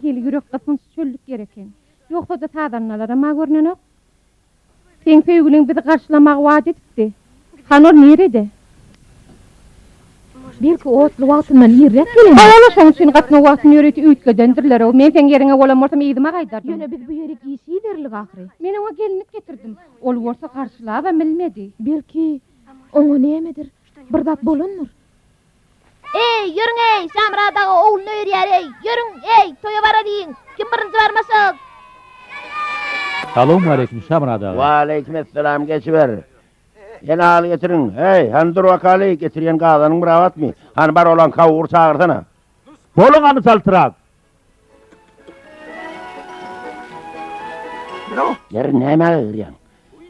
Cahil yürek kapın çöllük gereken. Yoksa da tadannalara ma görnenok. Sen peygülün bizi karşılamak vaat etdi. Hanor nerede? Belki otlu wagtyndan ýerrek gelen. Ana şoň üçin gatnaw wagtyny ýöreti üýtgedendirler. O men sen ýerine bolamarsam ýygyma gaýdardy. Ýöne biz bu ýere giysiýderlik ahry. Men oňa gelinip getirdim. Ol bolsa karşylap bilmedi. Belki oňa nämedir bir zat bolandyr. Ey, yürüň ey, Samradagy oğluny öýrýär ey. Yürüň ey, toýa baradiň. Kim birinji barmasak? Salamu aleyküm Şamrada. Wa aleykümselam geçiver. Yen al getirin. Hey, handır vakalı getiriyen gazanın bravat mı? Han bar olan kavur çağırsana. Bolun anı saltırak. Yer näme gıryan?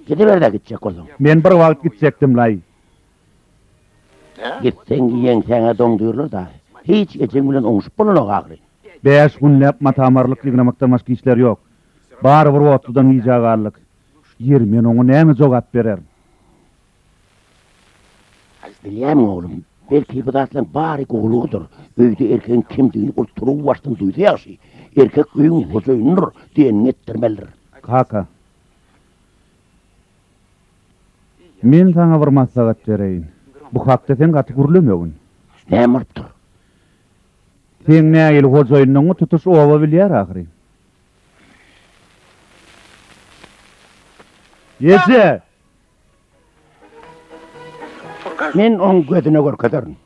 Gidiver de gidecek oğlum. Men bir wagt gitjekdim lay. Gitsen giyen sana dondurulur da. Hiç geçen bilen oňuşup bolan agry. 5 günläp matamarlyk ýygnamakdan başga işler ýok. Bar bir wagtdan ýyjagarlyk. Yer men oňa näme jogap berer? Bilýärmi oğlum? Belki bu zatlaň bary gowlugydyr. Öýde erkeň kimdigini ulturup başdan duýdy ýaşy. Erkek öýüň hojaýynydyr diýen etdirmelidir. Kaka. Men sana bir maslahat bereýin. Bu hakda sen gaty gürlemegin. Näme Sen nägil hojaýynyň tutuş owa bilýär ahry. Ýese. Men oň gözüne görkezerdim.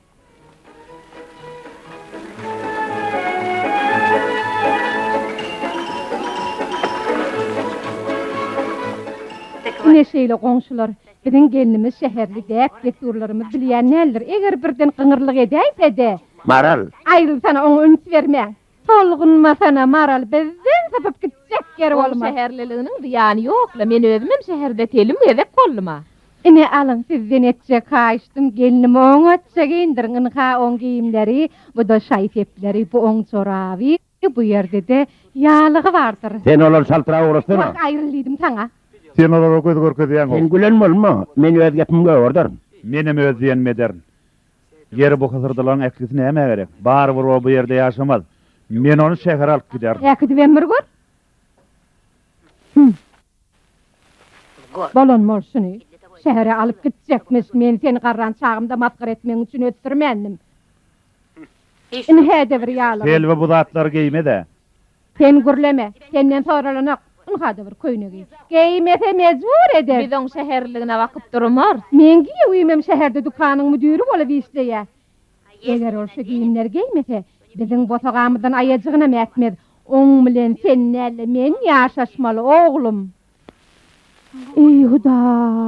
Neşeyle goňşular, biziň gelinimiz şäherli däp geturlarymyz bilýän näler. Eger birden qiňirlyk edäýse-de, Maral, aýrylsana oňa üns berme. Tolgunmasana Maral, bizden sapyp gitjek yer Ol bolmaz. şäherliligiň ýany ýokla. Men özüm şäherde telim gezek bolma. Ine alın sizden etjek kaýşdym, gelinim oňa etjek indirgin ha oň giyimleri, bu da şaýfepleri, bu oň çoraby, bu ýerde de ýalygy bardyr. sen olar saltıra uğrasana. Bak aýrylydym taňa. Sen olara göz görkezýän Sen gülen bolma, men öz gepimi gördüm. Menem özleyen medern. Yer bu hazırdalan eklisine näme gerek? Bar bir o bu yerde yaşamaz. Men onu şäher alyp gider. Ýa-ki demir gör. Bolon molşuny. Şähere alyp gitjekmiş, men seni garran çağımda matkar etmeň üçin ötürmendim. Ine hede bir ýalyk. Selve bu zatlar giyme de. Sen gürleme, senden soralanak. Hadi bir köynegi. Giymese mecbur eder. Biziň şäherligine wakyp durmar. Men giýemem şäherde dukanyň müdiri bolup işleýär. Eger olsa giyimler giymese, biziň botagamyzdan aýajagyna mätmez. Oň bilen sen näle men ýaşaşmaly oglum. Ey Huda.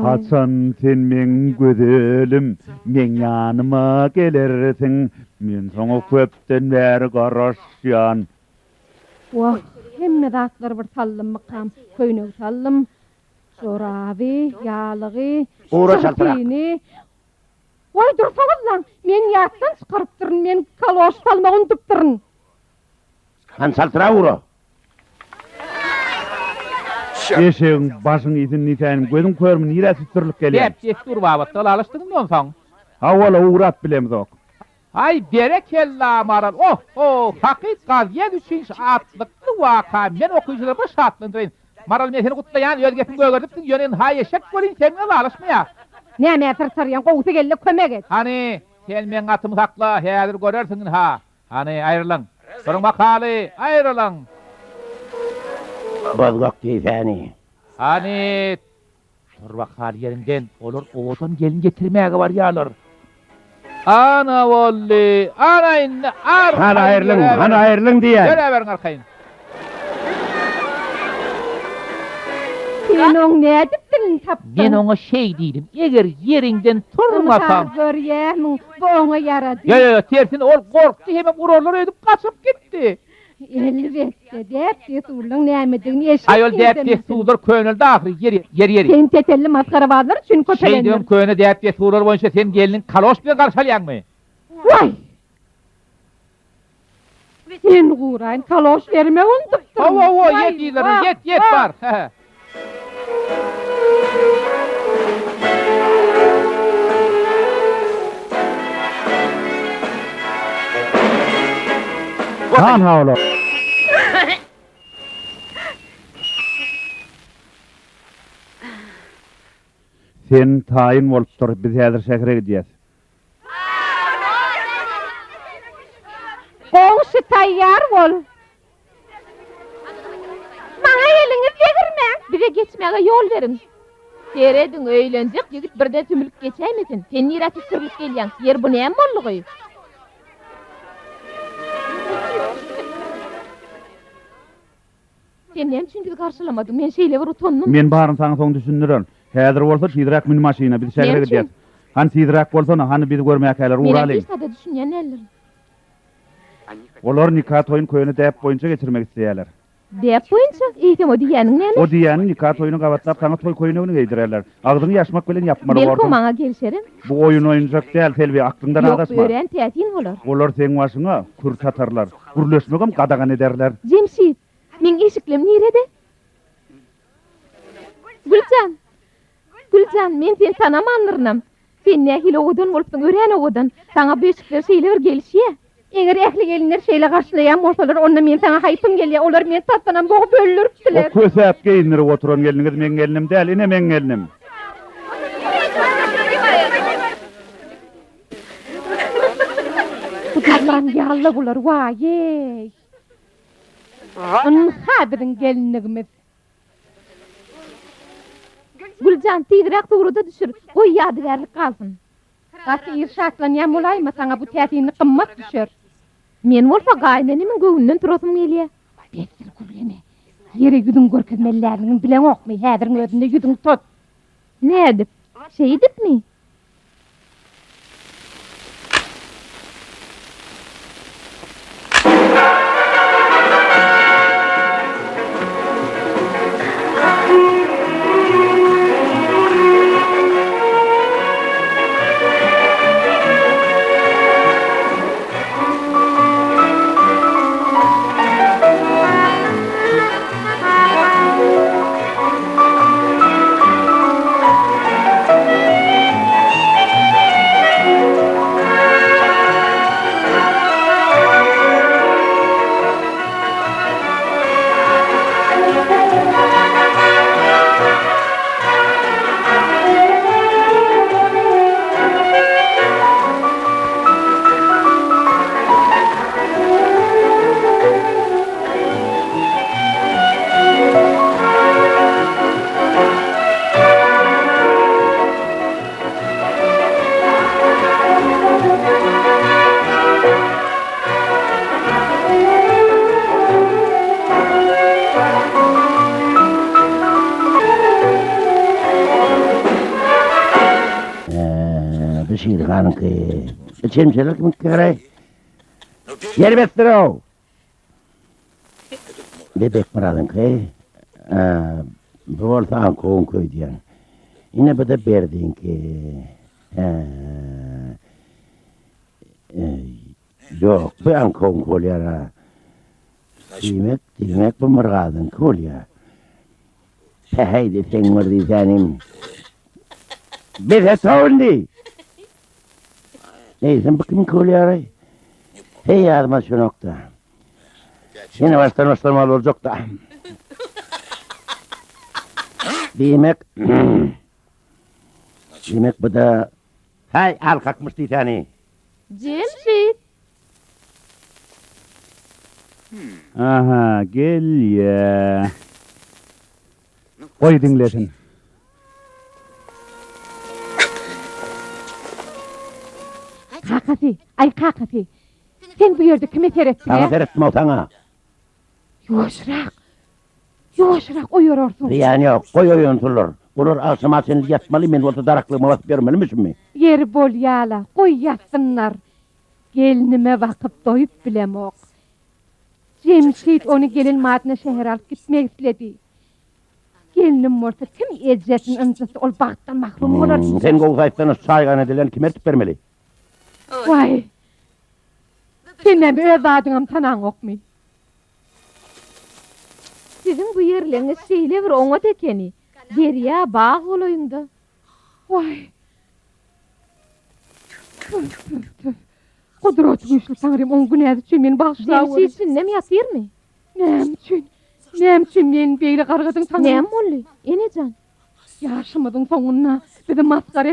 Haçan sen men gözelim, men ýanyma gelersiň. Men soňa köpden bäri garaşýan. Wah, hemme zatlar bir sallym mykam, köýnegi sallym, çoraby, ýalygy, Uğra şaltyrak. Oy dursaňyz lan, men ýatdan çykarypdyryn, men kaloş salmagy unutypdyryn. Han saltıra uğra. Eşeğin başın izin nitayın gözün körmün ýeresi türlük gelýär. Dep jestur wagtda alışdyň soň. Awala uğrat bilemzok. Ay berekella maral. Oh, hakikat ýa-düşüş atlykly waka. Men okuyjylary bir şatlandyryn. Maral men seni gutlaýan öz gepini gögerdipdiň. Ýönen haýeşek bolýan sen bilen alışmaýa. Näme tırtıryan gowsy geldi kömek et. Hani sen men gatymy sakla, häzir görersiň ha. Hani aýrylyň. Soň makaly, aýrylyň. Bozgak diýsäni. Hani Torwakal ýerinden olar owadan gelin getirmäge barýarlar. Ana wolli, ana inne ar. Han aýrylyň diýär. Göreberin arkaýyn. Sen oň nädipdiň tapdın? Men oňa şey diýdim. Eger ýeriňden turmasam, Görýämiň, bu oňa ýarady. yo, tersin ol gorkdy, hemem urarlar ödüp kaçyp gitdi. Elbetde, dep sulun nämedigini eşit. Ayol dep sular könülde ahry yer. Sen tetelli maskarabalar üçün Şey köpelendir. diyorum köne dep sular boýunça sen gelinin kaloş bilen garşalýanmy? Vay! Sen gurayn kaloş verme unutupdun. O, yet diýler, yet bar. Han hawla. Sen tayin bolup dur, biz häzir şähere gidýäs. Goňşy taýýar bol. Maňa eliňiz begirme. Bize geçmäge ýol berin. Seredin öýlenjek ýigit birden tümülüp geçämesin. Sen nirati sürlüp gelýän. Yer bu näme bollugy? Sen näme üçin bizi garşylamadyň? Men şeýle bir utandym. Men barym saňa soň düşündiren. Häzir bolsa tiýdirak min maşyna, biz şähere Näme gidýäs. üçin? Han tiýdirak bolsa, hani bizi görmäk äler uraly. Men sada düşünýän näler? Olar nikah toyun köýüni däp boýunça geçirmek isleýärler. Dep boýunça eýtem o diýäniň näme? O diýäni nikah toyuny gabatlap saňa toy köýünegini geydirerler. Agdyny ýaşmak bilen ýapmary Belki bordum. maňa gelşerim. Bu oýun oýunjak däl, selbi aklyndan Yok, adasma. ören tätin bolar. Olar seň başyňa kür satarlar. Gürleşmegem gadagan ederler. Cemşit, men eşiklim nerede? Gülcan, men sen tanamanlyrnam. Sen nähili odan bolupdyň, ören odan. Saňa beşikler şeýle bir gelişýär. Eger ähli gelinler şeýle garşylaýan bolsalar, onda men saňa haýpym gelýär. Olar men tatlanam boğup O öldüripdiler. kösäp geyinleri oturan geliniz men gelinim däl, ine men gelinim. Bularlan ýalla bular, waýey. Hadirin gelinigimiz. Gülcan, tiýdirak dogruda düşür. Goý ýadygarlyk galsyn. Gaty irşatlanýan bolaýma, saňa bu tätini gymmat düşer. Men bolsa gaýnanynyň göwünden turasym gelýär. Bekdir gülene. Ýere ýüdüň görkezmelleriniň bilen okmy, häziriň özünde ýüdüň tut. Nädip? Şeý edipmi? Dışarı kanka. Çemçelik mi kere? Yerbettir o. Bebek maradın ki. Bu ortağın koğun köydüyen. Yine bu da berdin ki. Yok bu an koğun kolyara. Demek bu mırgadın kolya. Haydi sen mırdı senin. Bize savundu. Neyse bakayım kolyara. Hey yardıma şu nokta. Yine baştan başlamalı olacak da. Demek bu da hay al kalkmış bir tane. Cemşit. Aha, gel ya. Oy dinlesin. Kakati, ay kakati. Sen bu yerde kime seyrettin Sana ya? seyrettim o sana. Yoşrak uyurursun. Riyan yok, koy oyunturlar. Olur akşama seni yatmalı, ben orta daraklığıma basıp vermeli misin mi? Yer bol yala, koy yatsınlar. Gelinime vakıp doyup bilemok. Cemşit onu gelin madine şehir alıp gitmek istedi. Gelinim olsa kim eczetin ıncısı ol bağıttan mahrum olur. Sen kovsayıptanız saygan edilen kime etip vermeli? Vay. Senden bir öz adınam tanan ok mu? Sizin bu yerleriniz şeyle bir oňa tekeni. Derya bağ olayında. Vay. Kudret güçlü Tanrım on günäzi üçin meni bağışla. Cemşit için nem yatır mı? Nem üçün meni beýle gargadyň Tanrım. Nem bolly? Enejan? Yaşamadyň soňuna Bizi maskar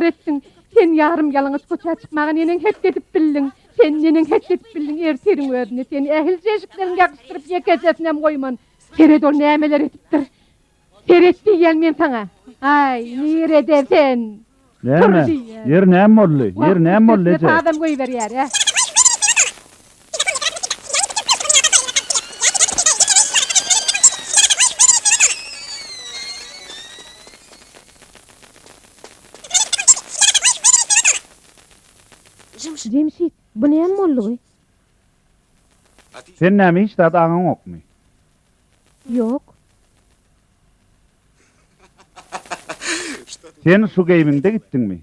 ettin. Sen yarım yalınız koça çıkmağın enen hep edip bildin. Sen nenen hep edip bildin erterin ödüne. Seni ehil ceşiklerin yakıştırıp yekecesinem koyman. Sered ol nämeler etipdir. Sered diýen men sana. Ay, nirede sen? Näme? Yer näme bolly? Yer näme bolly? Adam koyuver ýer. Cemşit, bu näme boldy? Sen näme hiç de aňyň okmy? Yok. Sen şu geýminde gitdiňmi?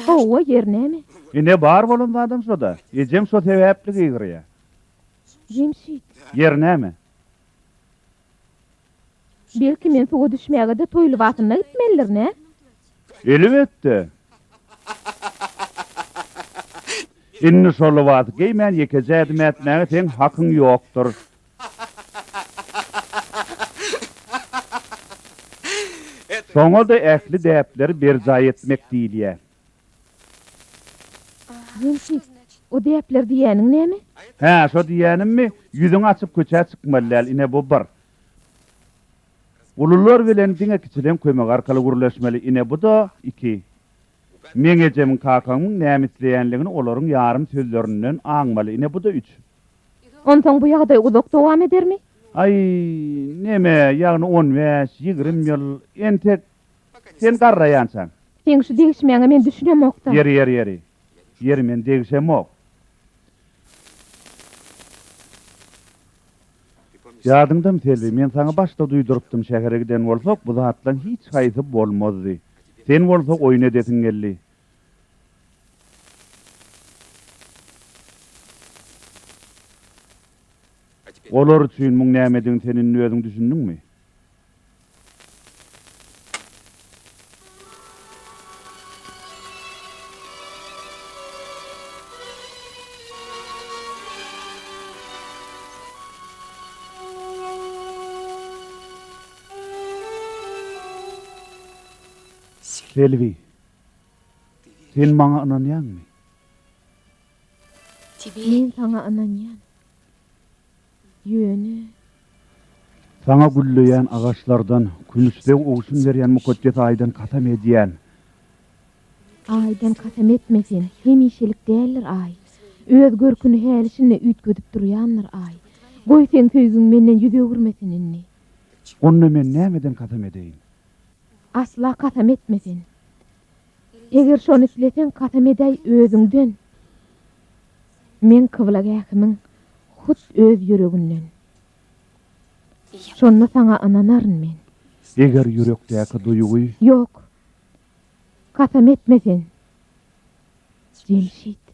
Owa yer näme? Ne bar bolan adam şoda. Ejem şo sebäpli gygyrýa. Cemşit, Yer näme? belki men suga düşmäge de toýly wagtyna gitmeliler, ne? Elbetde. Inni şol wagt geýmän ýekejädim etmäge sen hakyň ýokdur. Soňa da ähli däpleri berjaý etmek diýilýär. Cemşit, o diýipler diýäniň näme? Ha, şo diýänimmi? Ýüzüň açyp köçä çykmalylar, ine bu bir. Ulullar bilen diňe kiçilen kömek arkaly gürleşmeli, ine bu da 2. Men ejemiň kakamyň näme isleýänligini olaryň ýarym sözlerinden aňmaly, ine bu da 3. Ondan bu ýagdaý uzak dowam edermi? Ay, neme, ýagny 15-20 ýyl entek sen garraýansaň. Sen şu degişmäňe men düşünemokda. Yer. Yer men degişemok. Ýadyňdam selbi, men saňa başda duýdurupdym şähere giden bolsak, bu zatlan hiç haýsy bolmazdy. Sen bolsak oýun edesiň geldi. Olar üçin muň näme senin özüň düşündiňmi? Selvi, sen maňa inanýarmy? Men sana inanýan. Ýöne. Sana gülleýän agaçlardan, külüsde ogsun berýän mukaddes aýdan kasam edýän. Aýdan kasam etmesin, hemişelik däldir aý. Öz görküni helişinde ütgedip durýanlar aý. Goý sen söýgüň menden ýüze gürmesin inni. Onu men nämeden kasam edeýin? Asla kasam etmesin. Eger şonu silesen kasam edäý özüňden. Men kıvlak äkimiň hut öz ýüreginden. Şonu sana inanaryn men. Eger ýürekdäki duýguy Yok. Kasam etmesin. Cemşit.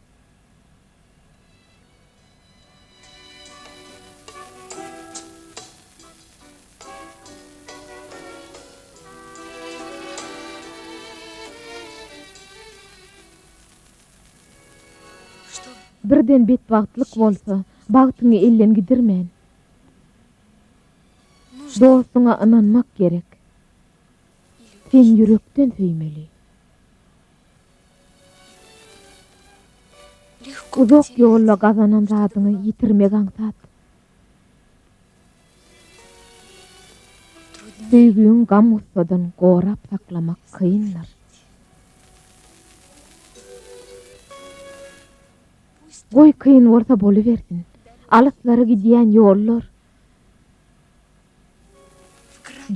Birden betbagtlyk bolsa, bagtyňy elden gidirmen. Dostuňa inanmak gerek. Sen ýürekden söýmeli. Uzak ýolla gazanan zadyňy ýitirmek aňsat. Söýgüň gam ussadan gorap saklamak kıyınlar. Goy kıyın bolsa boluversin. Alyslary gidýän ýollar.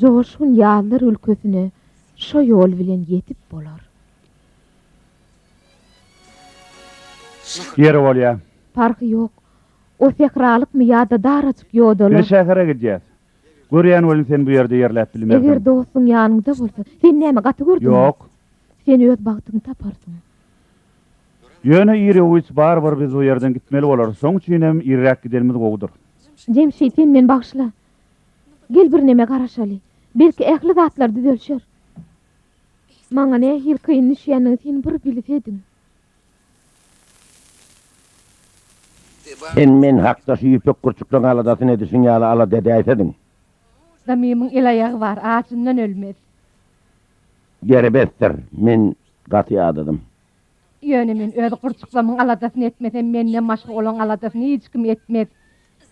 Joşun ýallar ülkesine şo ýol bilen ýetip bolar. ýeri bolýar. Farky ýok. O sekralykmy ýa-da daraçyk ýodalar. Bir şähere gidýär. Görýän bolan sen bu ýerde ýerläp bilmezdiň. Eger dostuň ýanyňda bolsa, sen näme gaty gördün? Ýok. Sen öz bagtyňy taparsyň. Ýöne ýere uç bar biz o ýerden gitmeli bolar. Soň üçin hem irrak gidelimiz gowdur. Cemşit, sen men bagşla. Gel bir neme garaşaly. Belki ähli zatlar düzelşer. Maňa nähil kıyın düşýäniňi sen bir bilsediň. Sen men hakda şu ýüpek gurçukdan aladasyň edişiň ýaly ala dede aýsadyň. da memin el ayağı var, ağacından ölmez. Gerebettir, men gaty adadım. Ýöne men öz gurçuklamyň aladasyny etmesem menden başga olan aladasyny hiç kim etmez.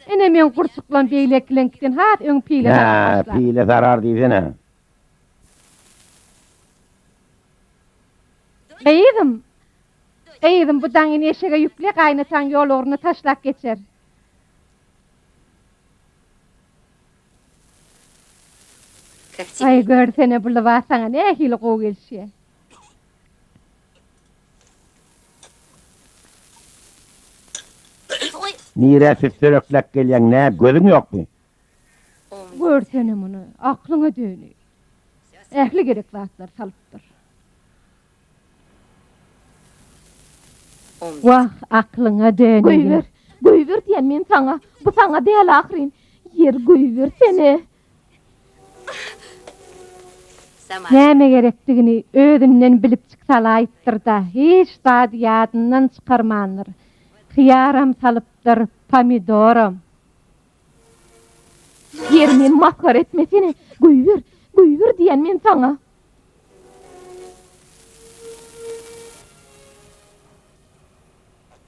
Ene men gurçuklan beýleklenkden hat öň pile Ha, başlar. pile zarar diýsene. Eýdim bu daňyny eşege ýükle gaýnatan ýolaryny taşlap geçer. Ay görsene bu lava sana ne hili gow gelşe. Nire süsüröklek gelýän nä gözüň ýokmy? Görsene muny, aklyňa döni. Ähli gerek wagtlar salypdyr. Wah, aklyňa döni. Göýber diýen men sana, bu sana däl ahyryn. Yer göýber seni. Näme gerekdigini özünden bilip çyksala aýtdyr da, hiç zat ýadyndan çykarmandyr. Xiyaram salypdyr, pomidoram. Yer men maskar etme seni. Göýber diýen men sana.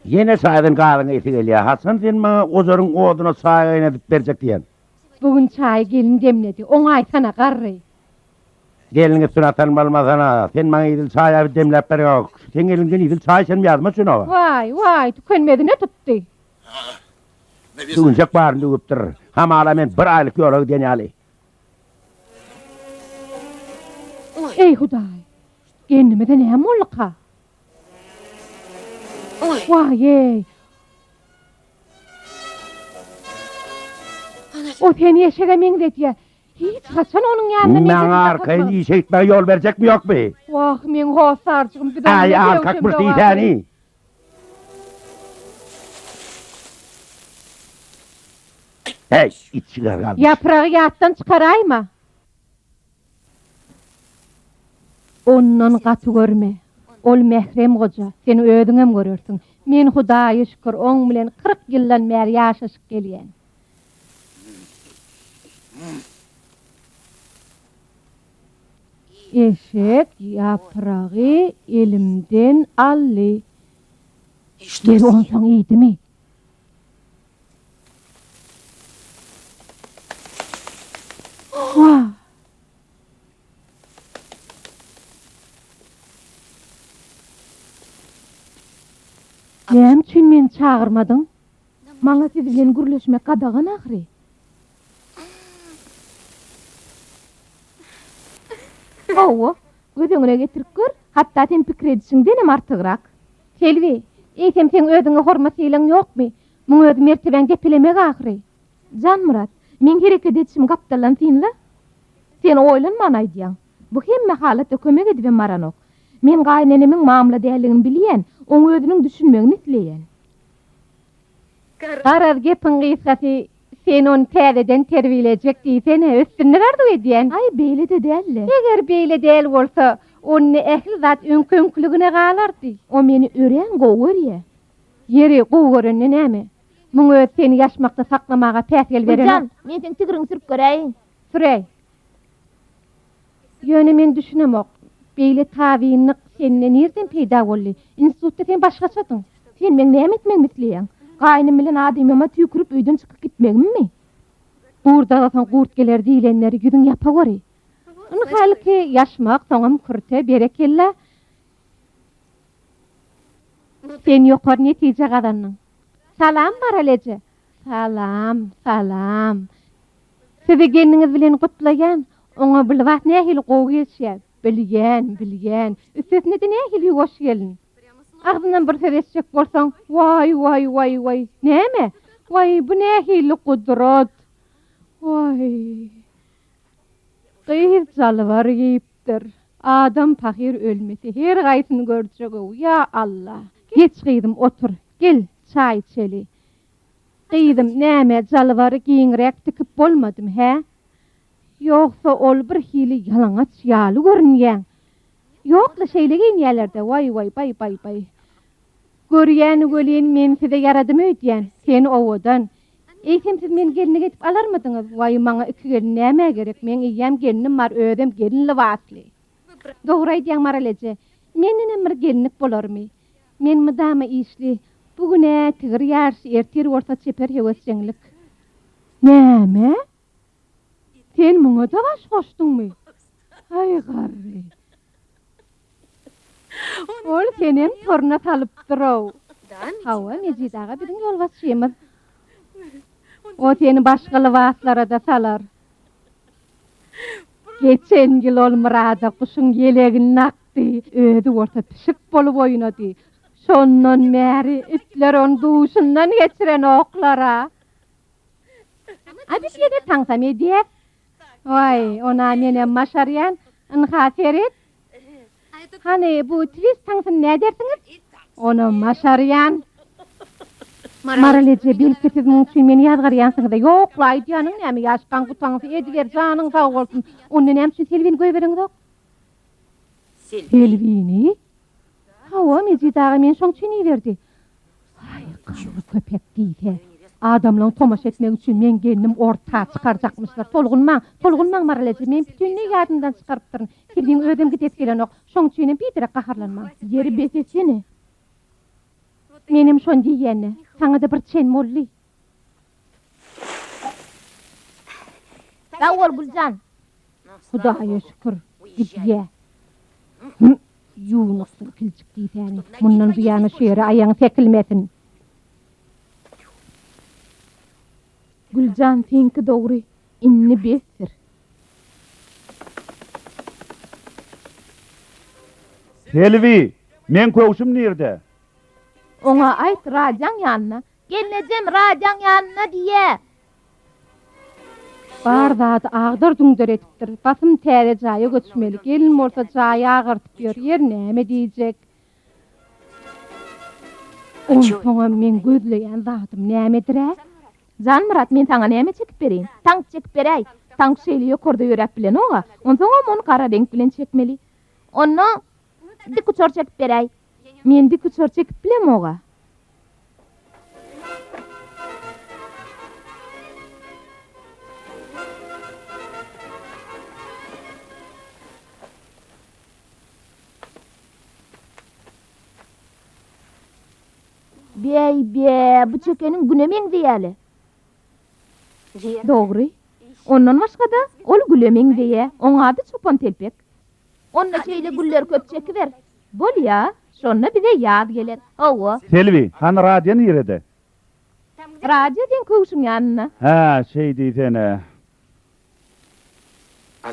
Yine çaýdan galyň eti gelýär. Hasan sen maňa ozaryň oduna çaý aýnadyp berjek diýen. Bugün çay gelin demledi, oňa sana garry. Gelini sünatan balmasana. Sen maňa idil çaý demläp berýok. Sen elinden idil çaý sen ýazma şuna. Vay, tükenmedi ne tutdy? Suňjak baryn dugupdyr. Hamala men bir aýlyk ýolag denýäli. Ey Hudaý, kendime de näme olka? Vay. O seni eşege meňdetýär. Hiç haçan onun ýanyna Maňa arkaýyn ýeşekme ýol berjekmi ýokmy? Vah, men hosarjygym bir Ay, arkak bir diýsäni. Hey, iç çıkar kalmış. Yaprağı yattan çıkarayma. Ondan katı görme. Ol mehrem goja, seni ödüňem görürsün. Men Hudaýa şükür, oň bilen 40 ýyldan bäri ýaşaşyp gelýän. Eşek yaprağı elimden aldy. Gel onsoň iýdimi? Wah! Näme üçin meni çağırmadyň? Maňa siz bilen gürleşmek gadagan ahry. Owo, gözüňe getirip gör, hatda sen pikir edişiňden artygyrak. Selvi, eýsem sen özüňe hormat edýäň ýokmy? Muň öz mertebeň geplemek ahry. Jan Murat, men gerek edişim gapdalan sinle. Sen oýlanman aýdýaň. Bu hemme halatda kömek edip maranok. Men gaýnenemiň mamla däligini bilýän, oň özüniň düşünmegini isleýän. Garaz gepin gysgaty, sen onu täzeden terbiýelejek diýsene, üstünde gardy edýän. Ay, beýle de dälle. Eger beýle däl bolsa, onu ähli zat öňköňkligine galardy. O meni ören gowurýa. Yeri gowurny näme? Muň öz seni ýaşmakda saklamaga täsir beren. Can, men sen tigiriň sürüp göräýin. Sürej. Ýöne men düşünemok. Beýle tabiinlik senden nerden peýda boldy? Institutda sen başgaçadyň. Sen men näme etmek isleýän? Gaýnym bilen adymyma tükürüp öýden çykyp gitmegimmi? Gurdasan gurt geler diýlenleri ýüzüň ýapa gory. Ony halky ýaşmak soňam kürte berekella. Sen ýokary netije gadanyň. Salam baraleje. Salam. Sizi geliniňiz bilen gutlaýan, oňa bir wagt nähili gowy geçýär. Bilýän. Üstesine de nähili hoş gelin. Ağzından bir söz etjek bolsaň, vay. Näme? Vay, bu nähili kudrat. Vay. Gyýyp jalvar ýypdir. Adam fakir ölmesi her gaýsyny gördüjek. Ya Allah. Geç gyýdym, otur. Gel, çay içeli. Gyýdym, näme jalwary giňrek tikip bolmadym, he? Ýoksa ol bir hili ýalaňaç ýaly görünýän. Ýokla şeýle giňýärlerde, bay. Görýän men size yaradymy öýdýän, seni owadan. Eýsem siz meni geline getip alarmydyňyz? Way maňa iki gelin näme gerek? Men ýem gelinim bar, ödem gelinli wasly. Dogry aýdýaň Maralece. Menden bir gelinlik bolarmy? Men mydama işli. Bugüne tigir ýarşy ertir orta çeper hewesçiňlik. Näme? Sen muňa da baş goşdyňmy? Ay garry. Ol senem toruna salyp duraw. Hawa mejidaga biziň ýolbaşçymyz. O seni başgaly waslara da salar. Geçen ýyl ol Murada kuşun yelegini nakdy, öýde orta pişik bolup oýnady. Şondan märi itler on duşundan geçiren oklara. Abi şede taňsam edip. Vay, ona menem maşaryan, ynha serit. Hani bu twist taňsam ne dersiňiz? Ona maşaryan. Maralece belki siz muň üçin meni ýazgarýansyňyz da ýokla aýdýanyň näme ýaşkan gutaňsy ediber janyň sag bolsun. Onu näme üçin Selvini goýberiňiz? Selvini? Hawa mejidaga men şoň üçin berdi. Ay, gaňry köpek diýse. Adamlaryň tomaş etmek üçin men gelinim orta çykarjakmyşlar. Tolgunmaň Maralece, men bütünni ýadymdan çykarypdyryn. Selvini ödem gidip gelen ok. Şoň üçin bitirek gaharlanmaň. Ýeri besesini. Menim şon diýeni, saňa da bir çen molly. Sağ ol Gülcan. Hudaýa şükür. Gidýä. Ýuňusly kilçik diýsäni. Mundan buýana şeýre aýaň tekilmesin. Gülcan tinki dogry, inni besdir. Selvi, men köwşüm nirde? Oňa aýt rajaň ýanyna. Gelnejem rajaň ýanyna diýe. Bar zat agdyr düňder etipdir. Basym täze jaýa göçmeli. Gelin bolsa jaýa agyrtyp ýör. Yer näme diýjek? Oňa men gözleýän zatym nämedir? Jan Murat, men taňa näme çekip bereyim? Taň çekip beräý. Taň şeýle ýokurda ýörep bilen oňa. Onsoň mon kara renk bilen çekmeli. Onu dik uçor çekip beräý. Men dik uçor çekip bilem oňa. Bey, bu çökenin günemeň diýäli. Dogry. Ondan başga da ol gülemeň diýe. Oňa ady çopan telpek. Onna şeýle güller köp çekiber. Bol ya, şonna bize ýad geler. Hawa. Selvi, han radyo nirede? Radiodan köwşüm ýanyna. Ha, şey diýsene.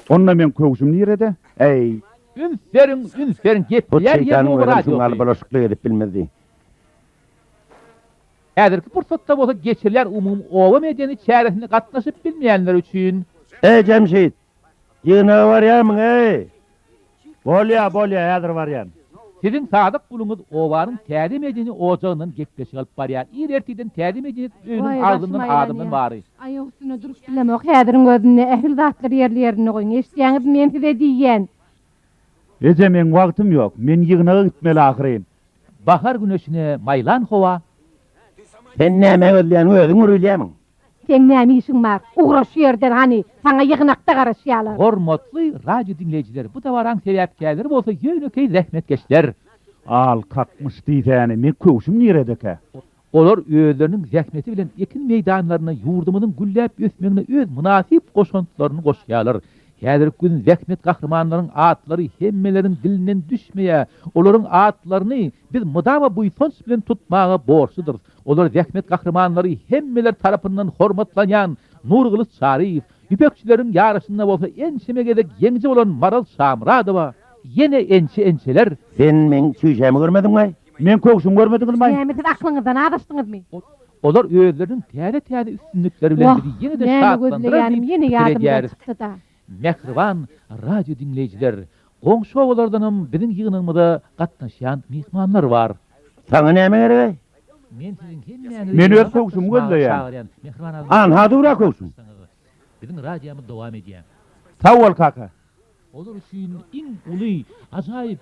Onna men köwşüm nirede? Ey, Ünferin Bu gepler çeýdanyň ýerine öýdüm radio. şuňaly bolaşykly edip bilmezdi. Häzirki pursatda bolsa geçirler umum owa medeni çäresinde gatnaşyp bilmeýänler üçin. Ey Cemşit, ýyna barýarmyň ey? Bolýa, häzir barýan. Sizin sadık kuluňyz owanyň täze medeni ojagynyň gepleşik alyp barýar. İrertiden täze medeni öýünün ardından adymdan bary. Aýok üstüne durup bilemek. Häziriň gözüne ähli zatlar ýerlerini goýun. Eşdiýäňiz men size diýen. ece men wagtym ýok. Men ýygnaga gitmeli ahyryn. Bahar güneşine maylan hova. Sen näme gözleýän özüň urulýarmyň? Sen näme işiň bar? Uğraş ýerden hani saňa ýygnakda garaşýarlar. Hormatly radio dinleyijiler, bu tawaraň sebäpkärleri bolsa ýöňekey zähmetkeşler. Al kakmış diýsäni, men köwşüm nirede? Olar özleriniň zähmeti bilen ekin meýdanlaryna ýurdumynyň güllläp ösmegine öz münasip goşantlaryny goşýarlar. Häzirki gün zähmet gahrmanlaryň atlary hemmeleriň dilinden düşmeýär. Olaryň atlaryny biz mydama buýsans bilen tutmaga borçludyr. Olar zähmet gahrmanlary hemmeler tarapyndan hormatlanýan Nurgyly Şarif, ýüpekçileriň ýaraşynda bolsa ençeme gedek ýeňje bolan Maral Şamradowa, ýene ençeler. Sen men süýjämi görmediňmi? Men köwşüm görmediňmi? Näme siz aklyňyzdan adaşdyňyzmy? Olar özleriniň täze üstünlikleri bilen bizi ýene de şartlandyryp ýene ýadymdan çykdy da. Mehriban radio dinleyijiler, goňşy owalardanam biziň ýygnymyzda gatnaşýan mehmanlar bar. Saňa näme gerek? Men sizin hemmäňizi Men öz köwşüm gözleýän. Mehriban Anhadura köwşüm. Biziň radiomy dowam edýär. Sag ol kaka. Olar üçin iň uly, ajaýyp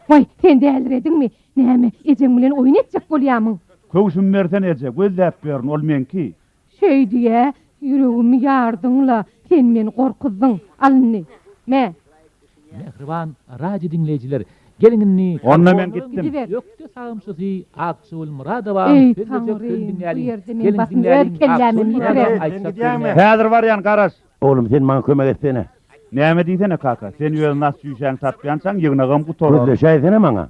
Vay, sen däldiredingmi? Näme, ejeň bilen oýun etjek bolýarmyň? Köwşüm mersen ece, gözläp berin ol menki. Şey diye yüreğimi yardınla sen meni korkuzdun. Alını. Me. Mehriban radyo dinleyiciler, gelinini Onunla men gittim. Gidiver. Yoktu sağımsızı Aksuul Muradova. Ey sözlecek Tanrım, söz dinleyelim. bu yerde men Gelin basın dinleyelim, örkellemem Aksuul Muradova yitirer. Ayşat Gideyim mi? Gül'üne. Häzir var yan Karaş. Oğlum sen bana kömek etsene. Näme diýsene kaka? Sen ýöne nasıl ýüşäň tatýansaň ýygnagym gutoror. Gözleşeysene bana.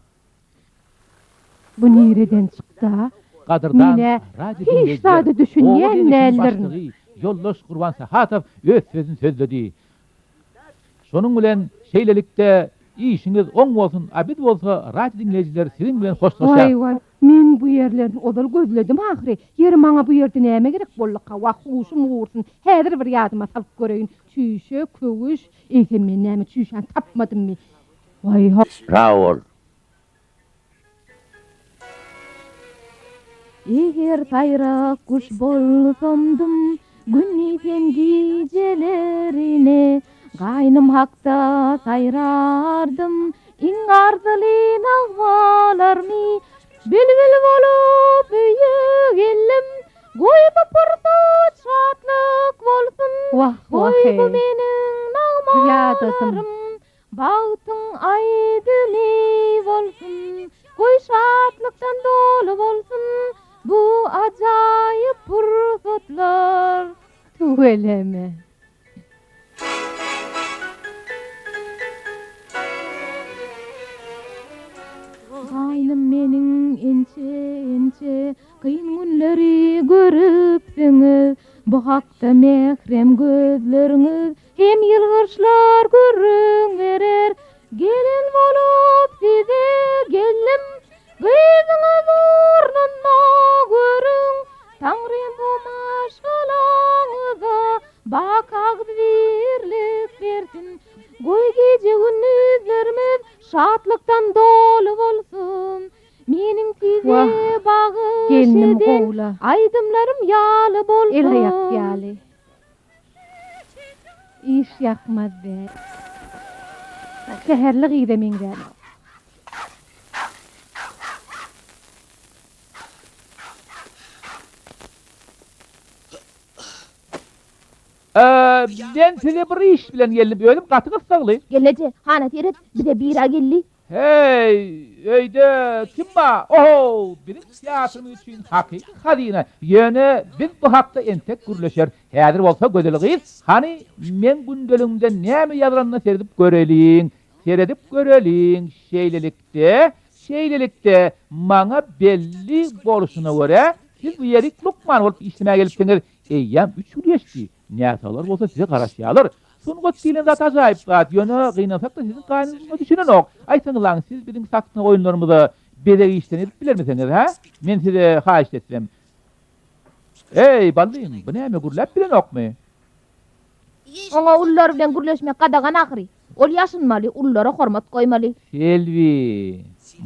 Bu nereden çıktı? Qadırdan Mine radyo hiç dinleyiciler, sade düşünýän oğul denişin nälerini. başlygy Yoldaş Qurban Sahatov öz sözün sözledi. Şonun bilen şeýlelikde işiniz oň bolsun, abid bolsa radyo dinleyiciler sizin bilen hoşlaşar. Vay vay, men bu yerlerini odal gözledim ahire. Yer maňa bu yerde näme gerek bollukka, wagt uşum uğursun. Häzir bir ýadyma salyp göreýin. Çüýşe, köwüş, eýsem men näme çüýşän tapmadymmy? Vay ha. Sağ ol. Eger tayrak kuş bolsomdum, günnýsem gijelerine, gaýnym hakda sayrardım, iň arzyly nagmalarmy, bülbül bolup büýük ellim, goýma pırsat şatlyk bolsun, Wah wah. goý bu meniň Ýadadım. nagmalarim, bagtyň aýdyny bolsun, goý şatlykdan dolu bolsun, bu ajaýyp pursatlar. Tuveleme. Gaýnym meniň ençe kyn günleri görüpsiňiz, bu hakda mehrem gözleriňiz hem ýylgyrçlar görüň berer. Gelin bolup size geldim, gyzyňyz ornunda görüň. Taňrym bu maşgalaňyza bakagdy birlik bersin. Goý gece gündüzlerimiz şatlykdan dolu bolsun. Meniň size Wah, Gelinim bagışydy, gowla. aýdymlarym ýaly bolsun. El haýat ýaly. İş ýakmaz be. Şäherlik ýa-da meňden. Ben size bir iş bilen geldim, öýdüm gatyňyz sagly. Gelece, hana teret, bize bira geldi. Hey, öýde kim ba? Oho, benim tiyatrym üçin hakyky hazina. Ýöne biz bu hakda entek gürleşer. Häzir bolsa gözelgiz, hani men gündeligimde näme ýazranna seredip göreliň, şeýlelikde maňa belli boluşuna göre siz bu ýerik Lukman bolup işlemä gelipsiňiz. Eýýam 3 ýyl geçdi. Näsalar bolsa size garaşýarlar. Sungat dilen zat ajaýyp zat. Ýöne gynansak da sizin gaýnyňyzga düşünen ok. Aýsaňyz, siz bizim saklyň oýunlarymyzy bedegi işten edip bilermisiňiz, ha? Men size haýyş etsem. Ey, baldym, bu näme gürläp bilen okmy? Oňa ullar bilen gürleşmek gadagan ahry. Ol ýaşynmaly, ullara hormat goýmaly. Selvi,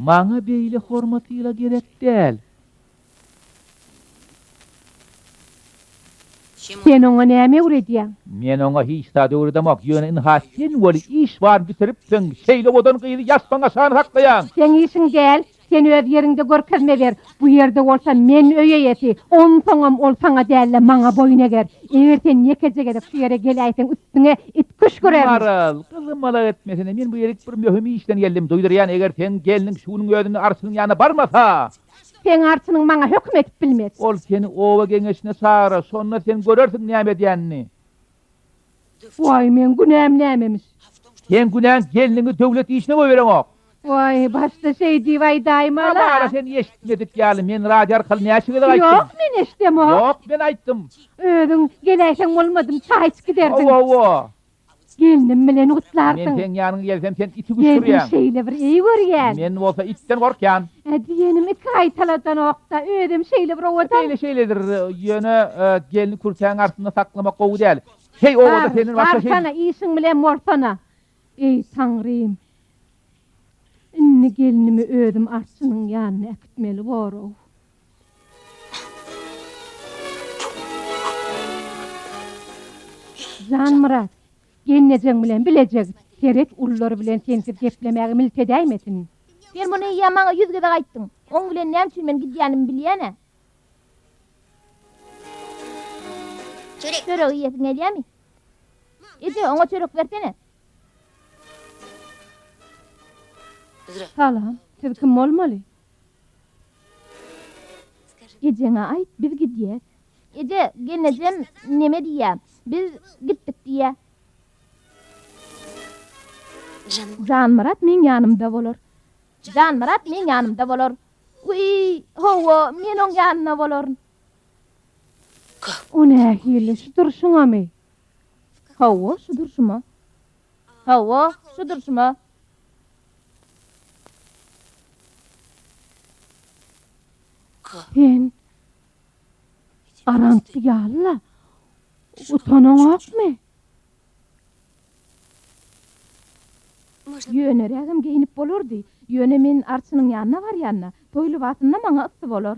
maňa beýle hormatyla gerek däl. Sen oňa näme öwredýäň? Men oňa hiç sade öwredemok. Ýöne inhasen wol iş bar bitiripsiň. Şeýle bodan gyýly ýaşpaňa şan haklaýan. Sen işiň däl, sen öz ýerinde görkezme ber. Bu ýerde bolsa men öýeýeti, onsaňam ol saňa dälle maňa boyun eger. Eger sen nekece gerek şu ýere geläýsiň, üstüňe it kuş görer. Maral, kızım ala etmesine. Men bu ýerik bir möhüm işten geldim. Duýdurýan, eger sen geliniň şunyň öýüne arsynyň ýanyna barmasa, Sen arçynyň maňa hökm etip bilmez. ol seni owa geňeşine çağıra, sonra sen görersiň näme edýänini. Vay men günäm nämemiş. Sen günän geliniňi döwlet işine goýberem ok. Vay başda şey diýway daýma Ama ara la. sen eşitmedik ýaly. Men radio arkaly näçe aýtdym. Yok men eşdem o. Yok, ben aýtdym. Öýüň geläýseň bolmadym, çaý içip giderdiň. Owa. Gelinim bilen Men utlardyň. sen ýanyňa gelsem sen iti Geldim güçürýän. şeyle bir iyi görýän. Men bolsa itten gorkýan. Diýenim iki aýtaladan okta, öýdüm şeyle bir owadan. Şeyledir, ýöne gelini kurtaň artynda saklamak gowy däl. Hey owada senin başga şey. Sana işin bilen morsana. Ey Tanrym. Inni gelinimi öýdüm arçynyň ýanyna äkitmeli boro. Jan Murat, gelnejeň bilen bilecek. Serek ullary bilen sensiz geplemäge milte däýmesin. Sen muny ýamaňa 100 gede aýtdyň. Oň bilen näme üçin men gidýänimi bilýäne. Çörek yiyesin gelýärmi? Ece, oňa çörek bersene. Salam, siz kim bolmaly? Eceňe aýt, biz gidýär. Ece, gelnejem neme diýär? Biz gitdik diýär. Jan Murat men ýanymda bolar. Jan Murat men ýanymda bolar. Uy, howa, men oň ýanyna bolaryn. O nähili, şu durşuňamy? Howa, şu durşuma. Howa, şu durşuma. Sen aranty ýalla. Utanaňakmy? Ýönerägim geyinip bolardy. Ýöne men arçynyň ýanyna barýanna. Toýly watynda maňa ysy bolar.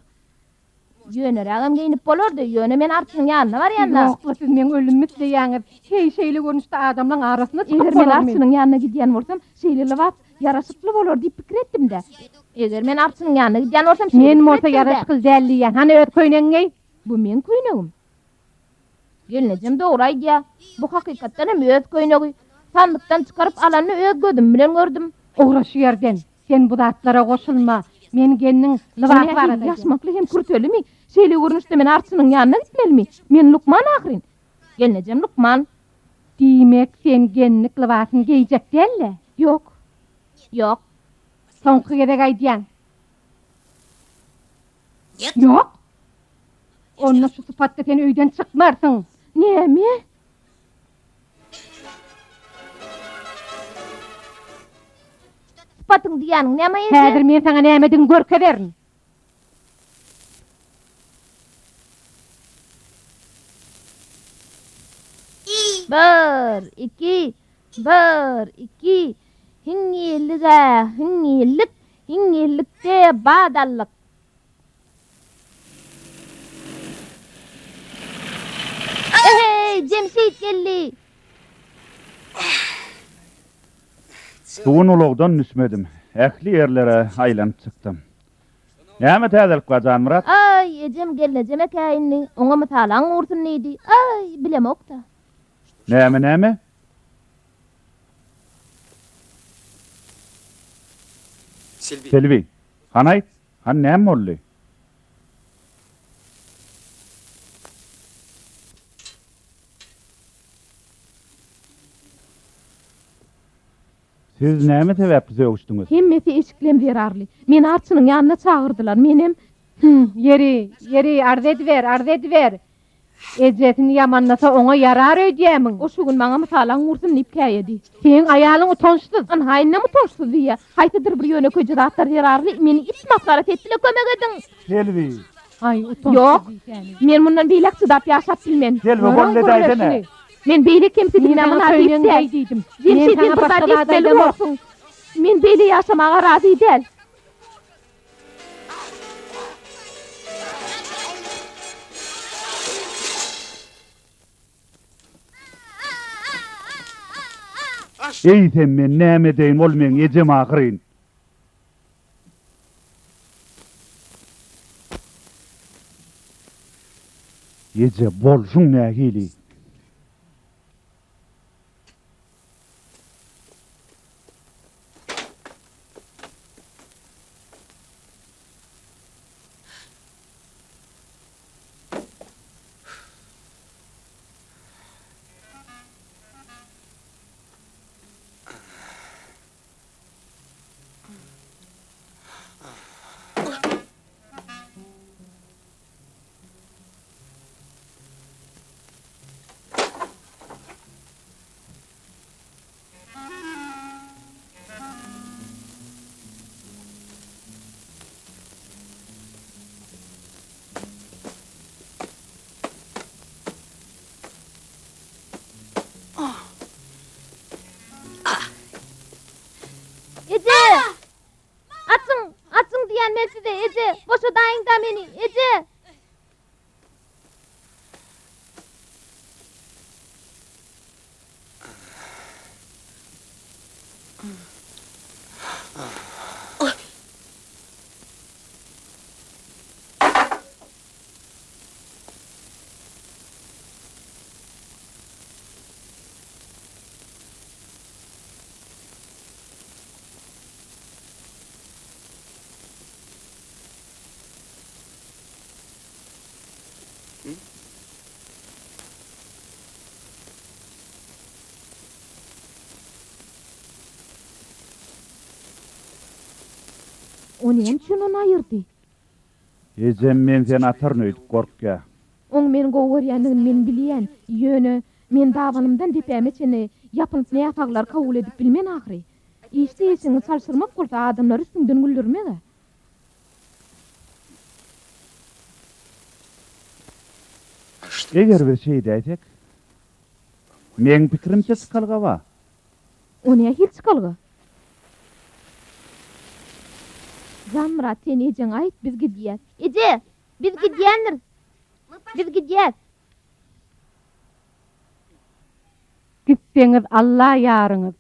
Ýönerägim geyinip bolardy. Ýöne men arçynyň ýanyna barýanna. Ýokla siz men ölümmi diýäňiz. Şeýle görnüşde adamlaryň arasynda Eger çykyp men bolar arçynyň ýanyna gidýän bolsam, şeýle wat yaraşykly bolar diýip pikir etdim-de. Eger men arçynyň ýanyna gidýän bolsam, men morsa yaraşykly dälliýän. Hani öt köýneňi? Bu men köýnegim. Gelnejem dogry aýdýa. Bu hakykatdan hem öz köýnegi. Sandykdan çykaryp alany öz gözüm bilen gördüm. Uğraşı yerden. Sen bu zatlara koşulma. Men genniň lybasy bar edy. Yaşmakly hem kürtelimi? Şeýle görnüşde men arçynyň ýanyna gitmelimi? Men Lukman ahyryn. Gelnejem Lukman. Diýmek sen gennik libasyny giyjek dälle. Yok. Yok. Soňky gerek aýdýan. Yok. Onna şu sıfatda sen öýden çykmarsyň. Näme? Spatyň diýäniň näme ýa? Häzir men saňa nämedin görke berin. Bir, iki. Hiňellikde badallyk. Hey, Cemşit geldi. Suwun ulagdan nüsmedim. Ähli yerlere aýlanyp çykdym. Näme täzelik bar Jan Murat? Ay, Ecem gelnejem ekäýini. Oňa mytalan ursun neydi? Ay, bilemok da. Näme? Selvi. Hanay, han näme boldy? Siz näme sebäpli sögüşdiňiz? Hemmeti eşiklem berarly. Meni arçynyň ýanyna çagyrdylar. Menem Yeri arz ediver. Ejetini ýamannasa oňa yarar öýdýämiň. o şu gün maňa mytalan ursun diýip käýedi. Sen aýalyň utançsyz. An haýna mutoşsuz diýe. Haýtadyr bir ýöne köjü zatlar yararly. Meni itmaklara tetdiler kömek edin. Selvi. Ay utançsyz. Yok. Men mundan beýlek çydap ýaşap bilmen. Selvi bolle daýdyne. Men beýlek kemsiligine Mana muna söýlen diýdim. diýdim. Jemşidin kızlar etmeli olsun. Men beýle ýaşamaga razy del. Ey sen men näme deýin ol men ejem ahyryn. Eje bolşuň nähili. Ece, Ece, boşa dayın da beni, Ece. Onu üçin onu ayırdy. Ejem men sen ataryn öýdüp gorkka. Oň meni gowurýandygyny men bilýän. Ýöne men dawanymdan depämeçeni yapylyp näfaglar kabul edip bilmen ahry. İşte işini salşyrmak bolsa adamlar üstünden güldürmege. Eger bir şey diýsek, men pikirimçe sıkalga ba. Onu hiç kalga. Zamra sen ejen ayt biz gidýäs. Eje, biz gidýändir. Biz gidýäs. Gitseňiz Allah ýaryňyz.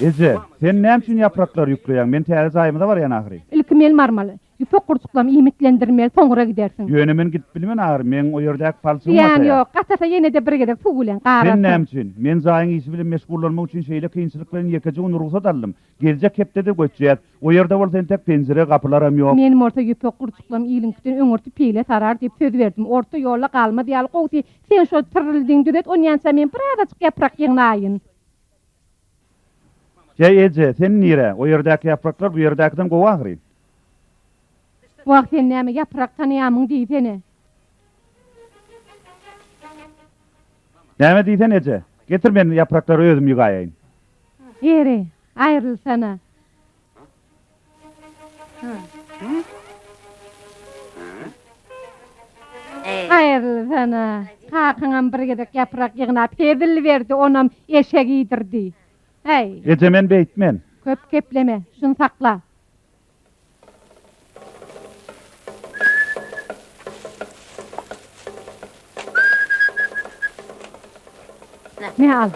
Ece, sen näme üçin ýapraklary ýükleýän? Men täze zaýymda bar ýa ahry. Ilki mel marmaly. Ýupok gurçuklam iýmitlendirmeli, soňra gidersiň. Ýöne men gidip bilmen ahry. Men o ýerdäki palsym Ýani ýok, gatasa ýene de bir gede suw bilen Sen garasy. näme üçin? Men zaýyň işi bilen meşgullanmak üçin şeýle kynçylyk bilen ýekeje ony ruhsat aldym. Geljek hepde de göçýär. O ýerde bolsa tek pencere, gapylaram ýok. Menim orta ýupok gurçuklam iýlinkden öňürtüp peýle sarar diýip söz berdim. Orta ýolda galma diýal gowdy. Sen şo tirildiň düdet, onýansa men bir açyk ýaprak ýygnaýyn. Ece, sen nire? O ýerdäki ýapraklar bu ýerdäkiden gowy ahry. Wagt sen näme ýaprak tanýamyň diýsene. Näme diýsen Ece? Getir men ýapraklary özüm ýygaýyn. Ere, aýrylsana. Aýrylsana. Kakaňam bir gedek ýaprak ýygnap pedil berdi, onam eşek ýdirdi. Hey, Ece men beýtmen. köp kepleme, şunu sakla. Ne al?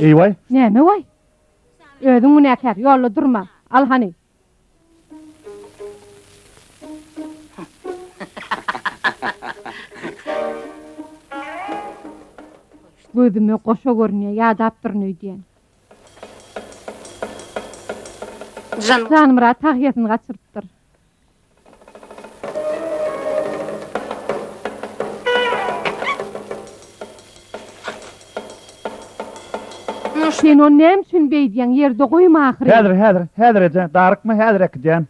Eýway, Näme way? Özüň günäkär, ýolda durma. Al hani. Gözüme goşa görünýär, ýadapdyrny diýen. Janymra tahyýasyny gaçyrypdyr. Sen o näme üçin beýdýän ýerde goýma ahry. häzir Ece, darykma häzir ekdiýän.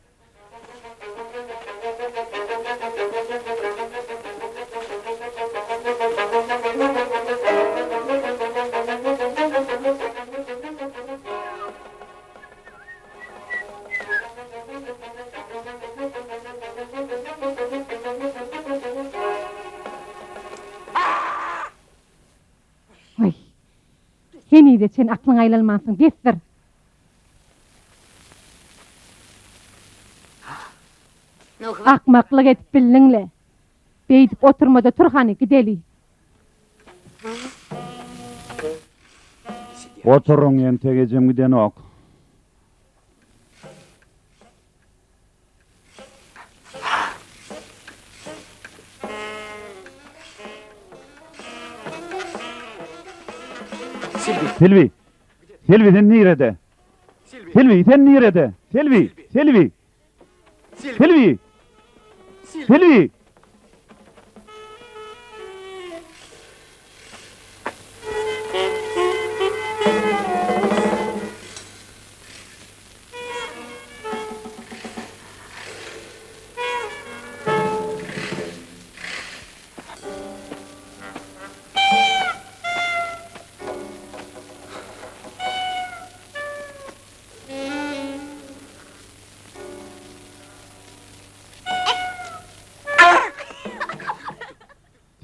Ay. Seni de sen aklyň aýlanmasyň, desdir. Akmaklyk etip bildiňle. Beýdip oturmada turhany gideli. Oturuň ente gejem giden ok. Selvi. Selvi sen nirede? Selvi sen nirede? Selvi. Selvi. Selvi. Selvi.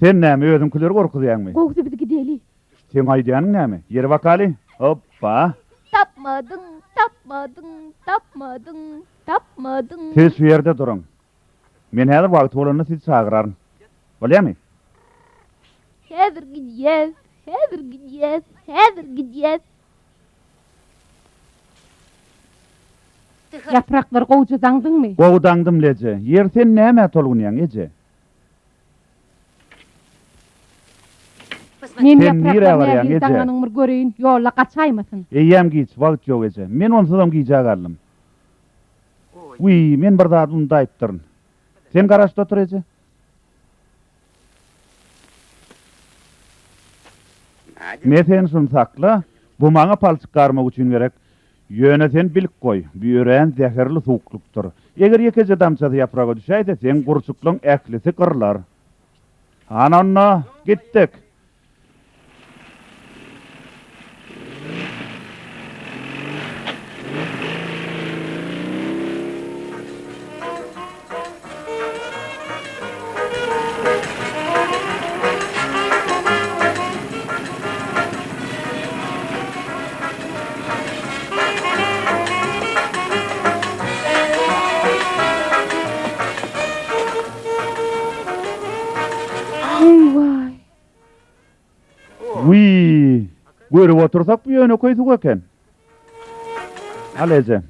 Sen näme özüňkileri gorkudýanmy? Gowdy biz gideli. Sen aýdýanyň näme? Ýere bakaly. Hoppa. Tapmadyň, tapmadyň, tapmadyň, tapmadyň. Siz şu ýerde duruň. Men häzir wagt bolanda sizi çagyraryn. Bolýarmy? Häzir gidýäs, häzir gidýäs, häzir gidýäs. Yapraklar gowjadandymmy? Gowdangdym lece. Yer sen näme tolgunýan eje? Men Sen nire yapraklar varýan, näme Ece? danganyň bir göreýin, ýola gaçaýmasyn. Eýýäm giç wagt ýok eje. Men onsuzam giýjä gallym. Uy, men bir zat undaýpdyryn. Sen garaşda otur eje. Me sen şunu sakla, bu maňa palçyk garmak üçin gerek. Ýöne sen bilik goý, büýren zäherli suwuklukdyr. Eger ýekeje damçady ýapraga düşäýse, sen gurçuklyň äklisi gyrlar. Ananna, gitdik. Vay. Uy, görüp otursak bu ýöne koýduk eken. Al eje.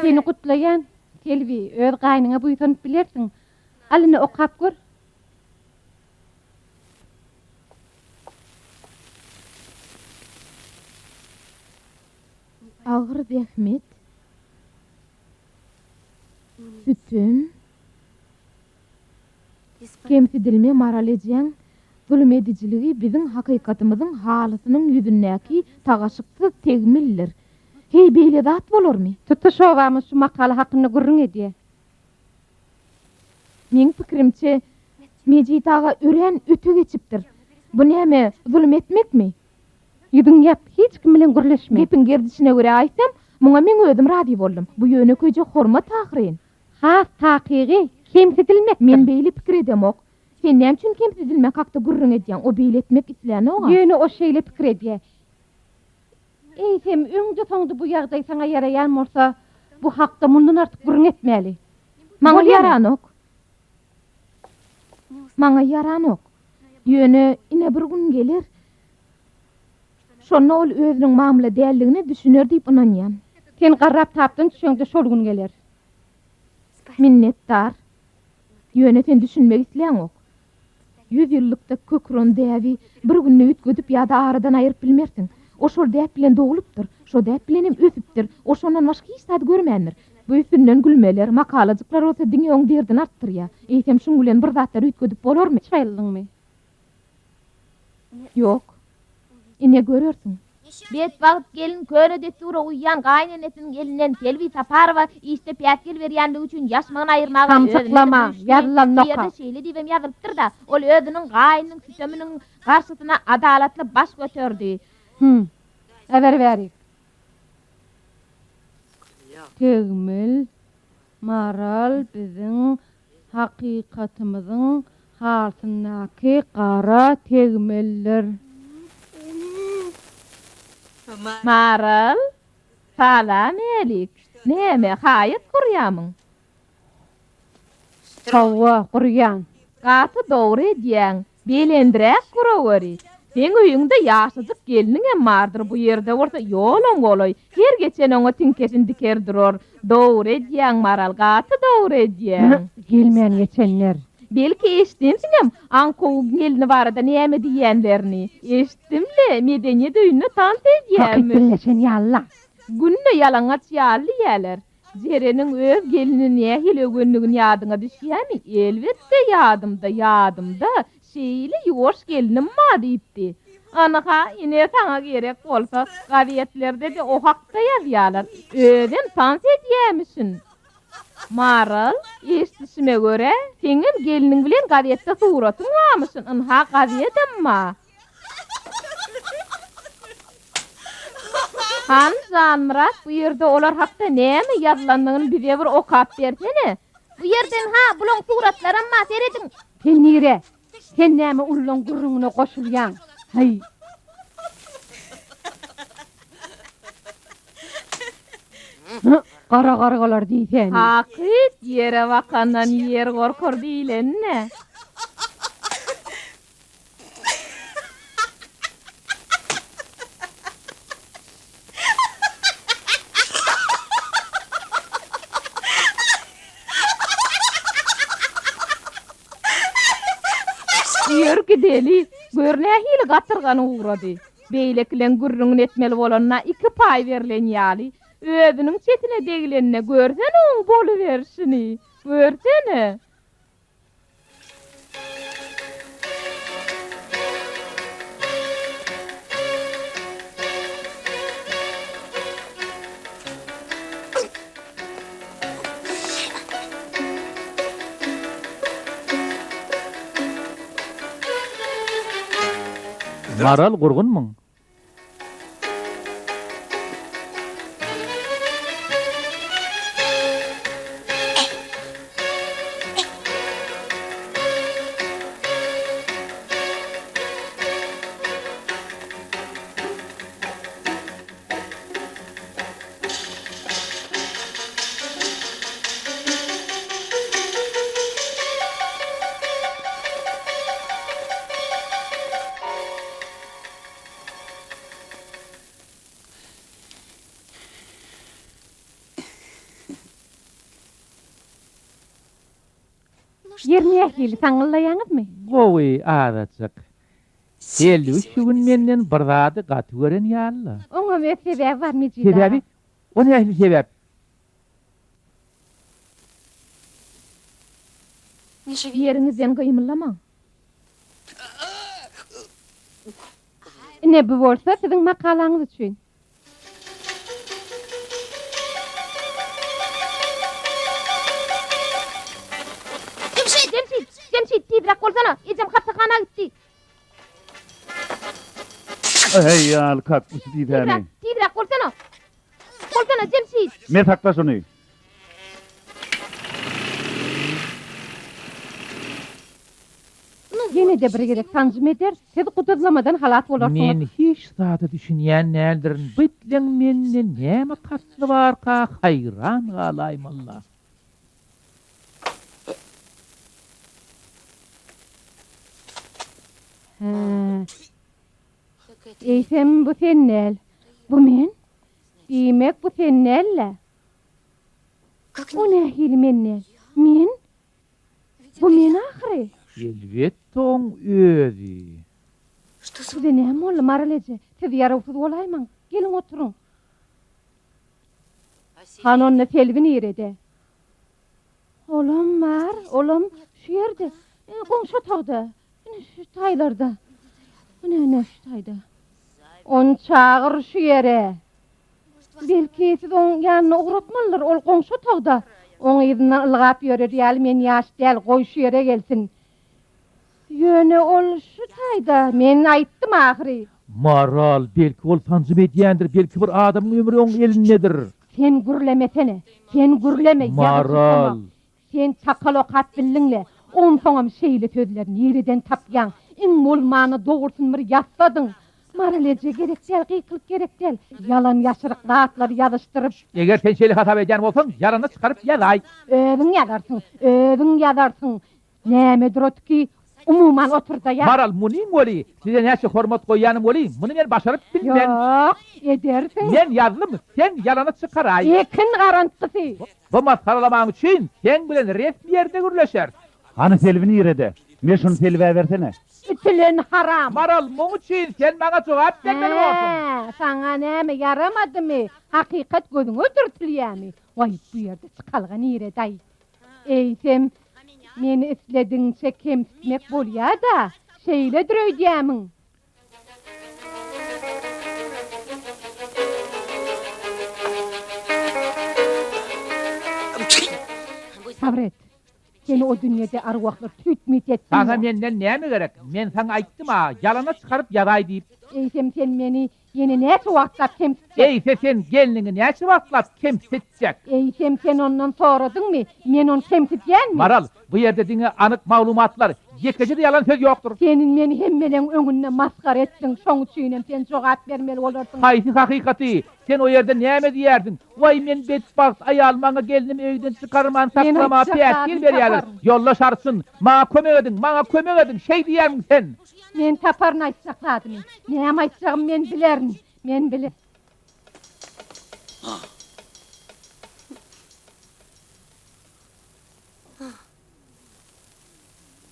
Seni kutlayan, Selvi, öz gaýnyňa buýsanyp bilersiň. Alyny okap gör. Ağır zähmet. Bütün kemsidilme maral edýän zulüm ediciligi biziň hakykatymyzyň halysynyň ýüzündäki tagaşyksyz tegmildir. Hey beýle zat bolarmy? Tutuşowamyz şu makaly hakyny gürrüň edýär. Meň pikirimçe Mejit ağa ören öte geçipdir. Bu näme, zulüm etmekmi? Ýüdüň ýap, hiç kim bilen gürleşme. Gepin gerdişine göre aýtsam, muňa men özüm rady boldum. Bu ýöne köje hormat taýyryn. Ha, takygy, kemsidilmek. Men beýle pikir edemok. Sen näme üçin kemsidilmek hakda gürrüň edýän? O beýle etmek isläni oga. Ýöne o şeýle pikir edýär. Eýsem öňde soňda bu ýagdaý saňa ýaraýan bolsa, bu hakda mundan artyk gürrüň etmäli. Maňa Bolýarmy? yaranok. Maňa yaranok. Ýöne ine bir gün gelir. Şonu ol özüniň mamula däldigini düşünür diýip inanýan. Sen garrap tapdyn, şoňda şol gün geler. Minnetdar. Ýöne sen düşünmek isleýän ok. 100 ýyllykda kökron däwi bir günni ütgedip ýa-da aradan aýryp bilmersiň. O şol däp bilen dogulupdyr, şo däp bilenem ösüpdir. O şondan başga hiç zat görmändir. Bu üstünden gülmeler, makalajyklar olsa diňe derden artdyrýar. Eýsem şuň bilen bir zatlar ütgedip bolarmy? Çaýlyňmy? Yok. Ine görürsün. Bet wagt gelin köre de tura uyan gaýnanetiniň gelinden Selvi Saparowa işte pätkil berýänligi üçin ýaşmagyny aýyrmagy Tamsyklama, ýazylan nokta. Ýerde şeýle diýip ýazylypdyr da, ol özüniň gaýnynyň süteminiň garşysyna adalatly baş göterdi. Eber bärik. Tegmil, maral biziň hakykatymyzyň halsyndaky gara tegmildir. Maral, salam elik. Näme haýat kurýamyň? Hawa gurýan. Gaty dogry edýäň. Belendirek gurawary. Sen öýüňde ýaşadyk geliniň mardyr bu ýerde bolsa ýolun goloy. Her geçen oňa tinkesin diker durur. Dogry edýäň maral, gaty dogry edýäň. Gelmän geçenler. Belki eşitdiňsiňem, ankow gelini barada näme diýenlerini. Eşitdimle, medeniýet öýüne tant Hakik edýärmi? birleşen ýalla. Günne ýalaňaç ýaly ýalar. Jereniň öz gelini näme hilegönligini ýadyňa düşýärmi? Elbetde ýadymda. Şeýle ýoş gelinim ma diýipdi. Anaha, ine saňa gerek bolsa, gazetlerde de o hakda ýazýarlar. Özüm tant edýärmisin. Maral, eşitişime göre, senin gelinin bilen gazetde suratın varmışsın. Anha gazetem ma. Hanzan Murat, bu yerde olar hakda näme ýazylandygyny bize bir okap bersene. Bu yerden ha, bulan suratlar amma seredin. Sen nire? Sen näme ullun gurrüňine goşulýan? Hay. Qara qargalar diýsen. Hakyt yere bakandan yer gorkor diýlenne. Yer gideli, görne hili gatyrgany uğrady. Beýleklen gürrüňün etmeli bolanna 2 pay berilen ýaly. Özüniň çetine degilenne görsene oň boluverişini. Görsene. Maral gurgunmuň? Yerini ähli saňyllaýaňyzmy? Gowy araçyk. Helli şugün menden bir zady gaty gören ýaly. Oňa bir sebäp barmy jyda? Sebebi? O nähili sebäp? Yeriňizden gymyllamaň. Ne bu bolsa siziň makalaňyz üçin. Cemşit, tibrak bolsana. Ejim hapsahana gitdi. Hey ýaly kakbus diýdämi. Tibrak bolsana. Bolsana Cemşit. Me sakla şuny. Yine de bir gerek tanjym eder, siz gudurlamadan halat bolarsyňyz. Men hiç zady düşünýän näldirin bitleň menden näme tatly barka hayran galaýym Allah. Eýsem bu sennel. Bu men? Diýmek bu sennelle. O nähili mennel? Men? Bu men ahyry. Elbetde oň özü. Size näme boldy Maralece? Siz ýarawsyz bolaýmaň. Geliň oturuň. Hanonny telbini ýerede. Olam var, olam şu ýerde. Goňşy tagda. Şu taýlarda. Ne şu taýda. On çağır şu ýere. Belki siz oň ýanyna ugratmalylar, ol goňşy tagda. Oň ýerden ylgap ýörer, ýaly men ýaş däl, goý şu ýere gelsin. Ýöne ol şu taýda, men aýtdym ahyry. Maral, belki ol tanjym edýändir, belki bir adamyň ömrü oň elindedir. Sen gürlemesene, sen gürleme. Maral. Sen çakal okat billinle, on soňam şeýle sözlerini ýeriden tapýan, iň molmany dogursun bir ýatladyň. Maralece gerek däl, gyklyk gerek däl. Yalan ýaşyryk zatlar ýazyşdyryp, Eger sen şeýle hata edýän bolsaň, ýarany çykaryp ýazaý. özüň ýazarsyň. Nämedir otki, umuman oturda ýa. Maral, muny boli, size näçe hormat goýýanym boli, muny men başaryp bilmem. Ýok, edersin. Men ýazdym, sen ýalany çykaraý. Ekin garantysy. Bu masalalaman üçin sen bilen resmi ýerde gürleşer. Hany telbini ýerede. Me şunu telbä bersene. Ütülen haram. Maral, muň üçin sen maňa jogap bermeli bolsun. Saňa näme yaramadymy? Hakykat gözüňe ötürtilýärmi? Vay, bu ýerde çykalgan ýere-de. Eýsem, meni isledinçe kemsitmek bolýar da, şeýle düröýdýämiň. Sabret. Seni o dünýede arwahlar tütmit etdi. Saňa menden näme gerek? Men saňa aýtdym ha, ýalana çykaryp ýazaý diýip. Eysem sen meni yeni näçe wagtlap kemsitjek? Eyse sen gelinini näçe wagtlap kemsitjek? Eysem sen ondan soradyňmy? Men onu kemsitýänmi? Maral, bu yerde diňe anyk maglumatlar, ýekece de ýalan söz ýokdur. Senin meni hemmelen öňünde maskara etdiň, şoň üçin sen jogap bermeli bolarsyň. Haýsy hakykaty? Sen o yerde näme diýerdin? Vay men betbaxt aýal maňa gelinimi öýden çykarman saklama päsir berýärler. Ýollaşarsyn, maňa kömek edin, maňa kömek edin. Şey diýermiň sen? Men taparny aýtsakladymy? Näme aýtjagym men bilerim. Men bilir.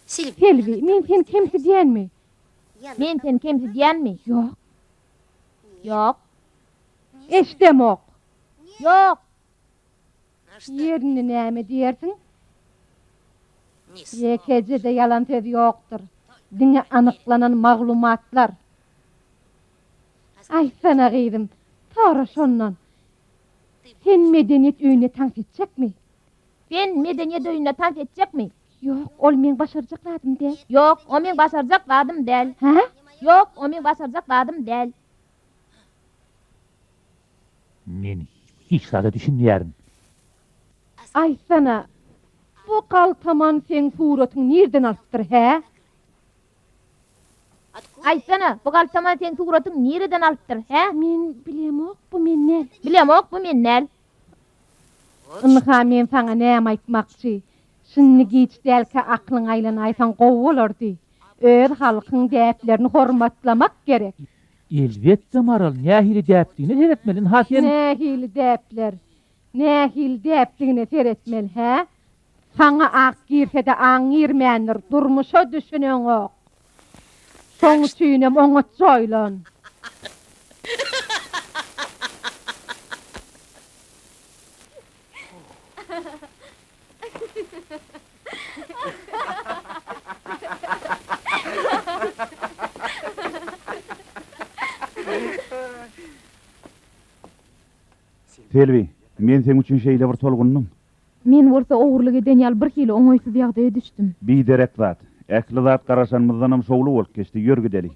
Selvi, men seni kemsitýänmi? Men sen kimsi diýänmi? Ýok. Ýok. Eşdemok. Ýok. Yerini näme diýersiň? Ýekejede ýalan söz ýokdur. Diňe anyklanan maglumatlar. Ay sana gyýdym. Tora şondan. Sen medeniýet öýüne tank etjekmi? Sen medeniýet öýüne tank etjekmi? Ýok, ol men başarjakladym de. Ýok, o men başarjak badym däl. Ha? Ýok, o men başarjak badym däl. Men hiç sada düşünmýärim. Ay sana. Bu kaltaman sen suratyň nerden alypdyr, he? Aýtsana, bu galtaman sen suratyň nereden alypdyr, he? Men bilemok, bu men näl? Bilemok, bu men näl? Ynha men sana näme aýtmakçy? Şunny giç dälke aklyň aýlan aýsan gowy bolardy. Öz halkyň däplerini hormatlamak gerek. Elbetde Maral, nähili däpdigini seretmelin ha sen. Nähili däpler? Nähili däpdigini seretmeli, he? Sana ak girse de aňyrmändir, durmuşa düşüneň ok. Soň üçinem oňa joýlan. Selvi, men sen üçin şeýle bir tolgunnum. Men bolsa ogurlyk eden ýaly bir kilo oňoýsuz ýagdaýa düşdüm. Bir derek zat. Äkli zat garaşanmyzdanam şowlu bolup geçdi, ýörgüdeli.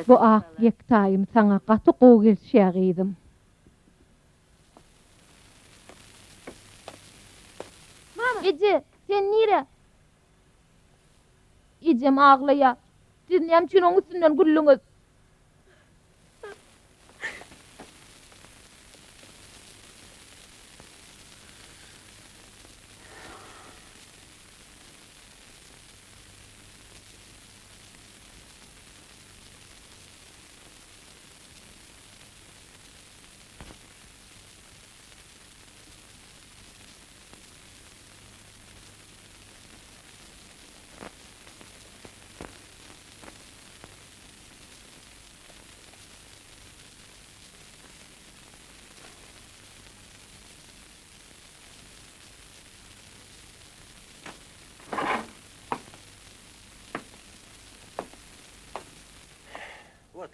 Bu ak ýektaýym sana gaty gowy gelşýägidim. Ece, sen nire? Ecem ağlaya. Dinleyem çünün üstünden güllüňiz.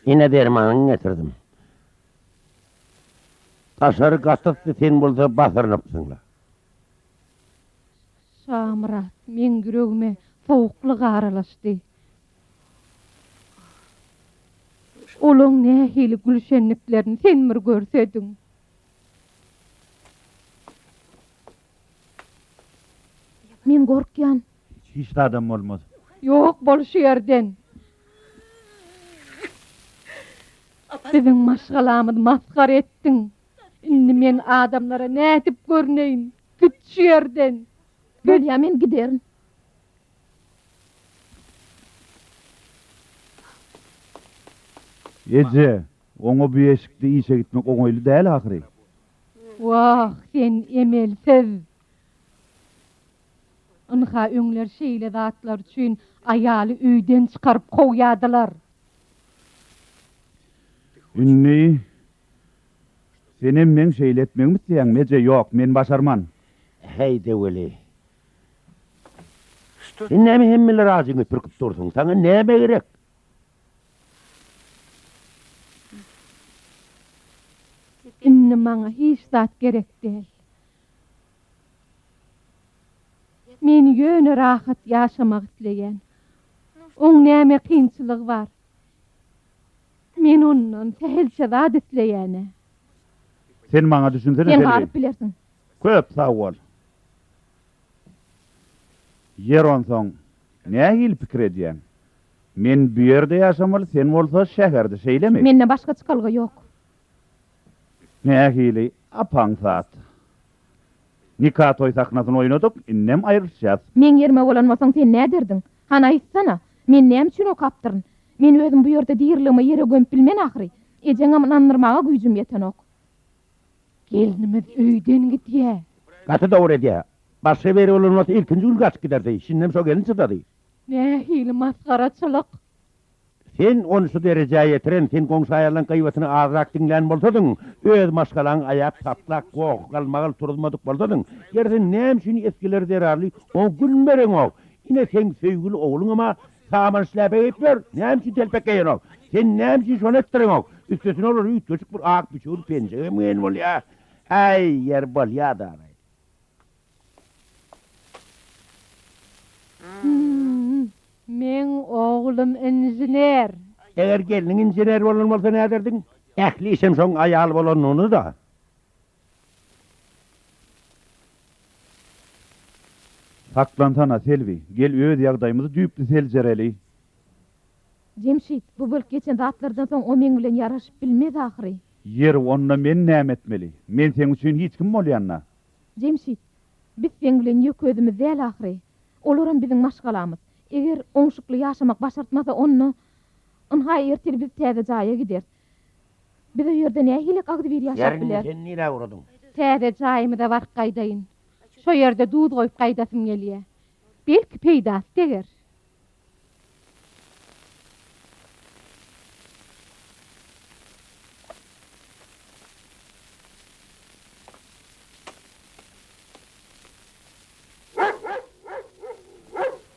Yine dermanını getirdim. Taşarı gatıptı sen bolsa basırnıpsınla. Şamrat, men yüregime sowuklyk aralaşdy. Olaň nähili gülşenliklerini sen bir görsedin. Men gorkýan. Hiç de adam olmaz. Ýok bolşy ýerden. Biziň maşgalamyzy maskara etdiň. Indi men adamlara nädip görneýin? Küçük yerden. Bölýä men giderin. Ece, oňa bu eşikde işe gitmek oňoýly däl ahyry. Wah, sen emelsiz. Ynha öňler şeýle zatlar üçin aýaly üýden çykaryp goýýadylar. Ünni, senem men şeýle etmeňmi diýäň Ece? Ýok, men başarman. Heyde öyle. Sen näme hemmeler ağzını pürküp dursun? Sana näme gerek? Inni maňa hiç zat gerek değil. Men ýöne rahat ýaşamak isleýän. Oň näme kynçylyg bar? Men ondan tähelçe zat isleýäne. Sen maňa düşünsene Sen Selvi. galyp bilersiň. Köp sağ ol. Yer onsoň, nähil pikir edýän? Men bu ýerde ýaşamaly, sen bolsa şäherde, şeýlemi? Menne başga çykalgy ýok. Nähili apaň zat. Nikah toy saknasyny oýnadyk, innem aýryşýas. Men ýerime bolanmasaň sen näderdiň? Hana aýtsana, men näme üçin o kapdyryn? Men özüm bu ýerde diýerligime ýere gömüp bilmen ahyry. Ejeňe inandyrmaga güýjüm ýetenok. Gelinimiz öýden gidýär. Katı doğru diye. Başka biri olunması ilkinci gün kaç giderdi. Şimdi so gelin çıtadı. Nähili maskaraçylyk. Sen onu şu dereceye getiren, sen komşu ayarlan kayıvatını ağırak dinleyen bolsadın, öz maskalan ayak tatlak, kok, kalmagal turulmadık bolsadın, yerden nem şunu eskileri derarlı, o gün veren o. Yine sen sevgili oğlun ama sağman şläpe etler, nem şunu telpek geyen o. Sen nem şunu şonu ettirin o. Üstesine olur, üç çocuk bir ağak bir çuğur pencere mühen bol ya. Ay yer bol ya da. Men oğlum injiner. Eğer gelinin injiner olunmalsa ne ederdin? Ehli işim son ayal bolon onu da. Saklantana Selvi, gel öýd ýagdaýymyzy düýpli seljereli. Cemşit, bu bölük geçen zatlardan soň o men bilen ýaraşyp bilmez ahyry. Yer onna men näme etmeli? Men sen üçin hiç kim bolýanna? Cemşit, biz sen bilen ýöközimiz däl ahyry. Olaram biziň maşgalamyz. Eger oňşukly ýaşamak başartmasa onu haýyr tir biz täze jaýa gider. Biz o ýerde nähili gagdy bir ýaşap Yarın biler. sen nire uğradın? Täze jaýymyda bar gaýdaýyn. Şo ýerde duýd goýup gaýdasym gelýär. Belki peýda deger.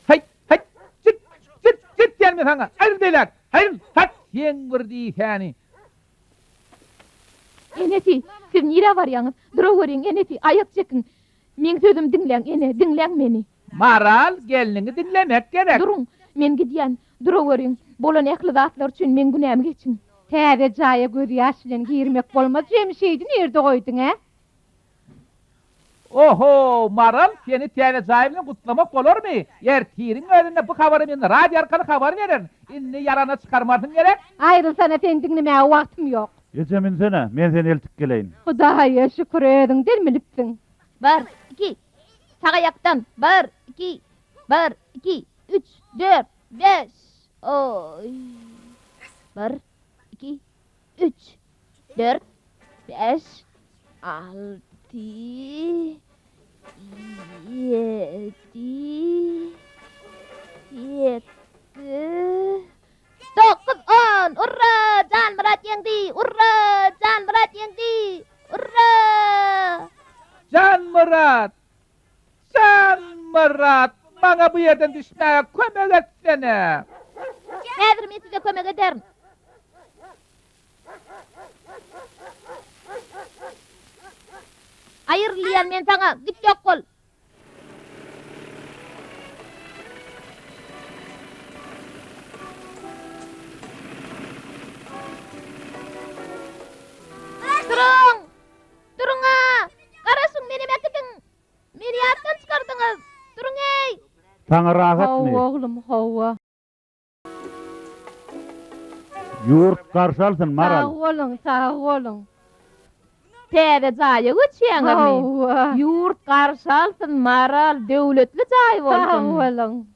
Hay, hay, sit gelme sana. Ayrıl beyler, ayrıl. Hat, sen bir diýsäni. Eneti, siz nire barýaňyz? Dura görüň, eneti, aýak çekin. Men sözüm dinleň, ene, dinleň meni. Maral gelini dinlemek gerek. Durun, men gidýän, dura görüň. Bolan ähli zatlar üçin men günäm geçin. Täze jaýa göz ýaş bilen girmek bolmaz. Jemşeýdi nerede goýdyň, he? Oho, Maral seni täze jaýyny gutlamak bolarmy? Yer tirin önünde bu habary men radio arkaly habar beren. Inni yarana çykarmasyň gerek. Aýrylsana sen dinlemäge wagtym ýok. Ece minsene, men seni eltip geleýin. Hudaýa şükür edin, dermilipsiň. 1, 2, sağ ayaktan. 1, 2, 1, 2, 3, 4, 5. Oy. 1, 2, 3, 4, 5, 6, 7, 8, 9, 10. Urra! Can Murat yendi! Urra! Can Murat yendi! Urra! Can Murat! Can Murat! Bana bu yerden düşmeye kömek etsene. Häzir men size kömek ederim. Aýyrylýan men saňa, gitjek bol. Durun! Durun-a! Garaşyň meni mäkidiň. Meni ýatdan çykardyňyz. Durun ey! Sana rahat Hawa mı? oğlum, hawa. Yurt karşalsın Maral. Sağ olun, sağ olun. Täze jaýy göçýäňmi? Ýurt garşalsyn maral, döwletli jaý bolsun. Sağ olun.